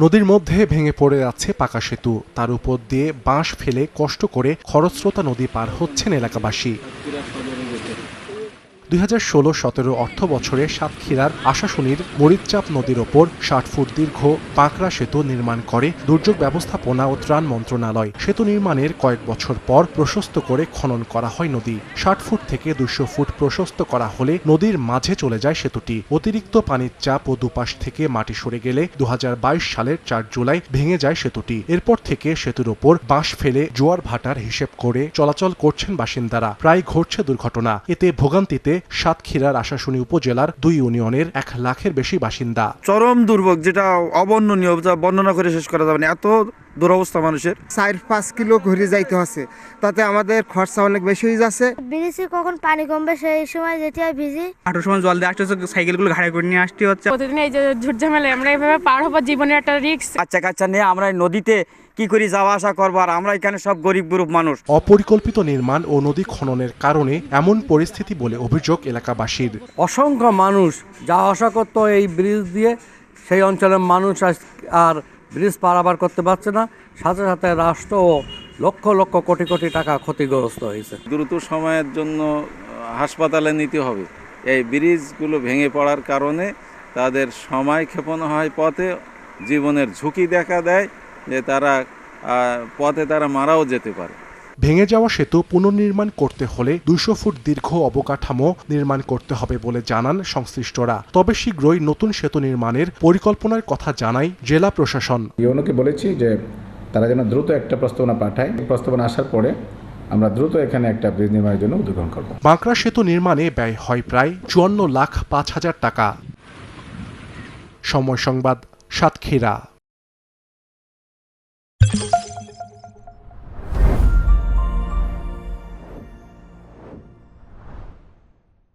নদীর মধ্যে ভেঙে পড়ে আছে পাকা সেতু, তার উপর দিয়ে বাঁশ ফেলে কষ্ট করে খরস্রোতা নদী পার হচ্ছেন এলাকাবাসী। 2016-17 অর্থ বছরে সাতক্ষীরার আশাশুনির মরিচচাপ নদীর ওপর 60 ফুট দীর্ঘ পাকড়া সেতু নির্মাণ করে দুর্যোগ ব্যবস্থাপনা ও ত্রাণ মন্ত্রণালয়। সেতু নির্মাণের কয়েক বছর পর প্রশস্ত করে খনন করা হয় নদী। 60 ফুট থেকে 200 ফুট প্রশস্ত করা হলে নদীর মাঝে চলে যায় সেতুটি। অতিরিক্ত পানির চাপ ও দুপাশ থেকে মাটি সরে গেলে 2022 সালের 4 জুলাই ভেঙে যায় সেতুটি। এরপর থেকে সেতুর ওপর বাঁশ ফেলে জোয়ার ভাটার হিসেব করে চলাচল করছেন বাসিন্দারা। প্রায় ঘটছে দুর্ঘটনা। এতে ভোগান্তিতে সাতক্ষীরার আশাশুনি উপজেলার 2 ইউনিয়নের 1 লাখের বেশি বাসিন্দা। চরম দুর্ভোগ, যেটা অবর্ণনীয়, যা বর্ণনা করে শেষ করা যাবে না, এত দুরবস্থা মানুষের। 4-5 কিলো ঘুরে যাইতে হচ্ছে, তাতে আমাদের খরচা অনেক বেশি হয়ে যাচ্ছে। ব্রিজে কখন পানি কমবে সেই সময় যেতে হয় ভিজি। হাঁটুর সময় জল দিয়ে আসতে হচ্ছে, সাইকেলগুলো ঘাড়ে করে নিয়ে আসতে হচ্ছে। প্রতিদিন এই যে ঝুটঝামেলায় আমরা এভাবে পার হবো, জীবনের একটা রিস্ক। কাচ্চা নিয়ে আমরা নদীতে কি করে যাওয়া আসা করবো, আর আমরা এখানে সব গরিব গ্রুপ মানুষ। অপরিকল্পিত নির্মাণ ও নদী খননের কারণে এমন পরিস্থিতি বলে অভিযোগ এলাকাবাসীর। অসংখ্য মানুষ যাওয়া আসা করতো এই ব্রিজ দিয়ে, সেই অঞ্চলের মানুষ আর ব্রিজ পারাপার করতে পারছে না। সাথে সাথে রাষ্ট্র লক্ষ লক্ষ কোটি কোটি টাকা ক্ষতিগ্রস্ত হয়েছে। দ্রুত সময়ের জন্য হাসপাতালে নিতে হবে। এই ব্রিজগুলো ভেঙে পড়ার কারণে তাদের সময় ক্ষেপণ হয়, পথে জীবনের ঝুঁকি দেখা দেয় যে পথে তারা মারাও যেতে পারে। ভেঙে যাওয়া সেতু পুনর্নির্মাণ করতে হলে 200 ফুট দীর্ঘ অবকাঠামো নির্মাণ করতে হবে বলে জানান সংশ্লিষ্টরা। তবে শীঘ্রই নতুন সেতু নির্মাণের পরিকল্পনার কথা জানায় জেলা প্রশাসন। ইউনোকে বলেছি যে তারা যেন দ্রুত একটা প্রস্তাবনা পাঠায়। প্রস্তাবনা আসার পরে আমরা দ্রুত এখানে একটা ব্রিজ নির্মাণের জন্য উদ্যোগ করব। বাঁকড়া সেতু নির্মাণে ব্যয় হয় প্রায় 54,05,000 টাকা। সময় সংবাদ, সাতক্ষীরা।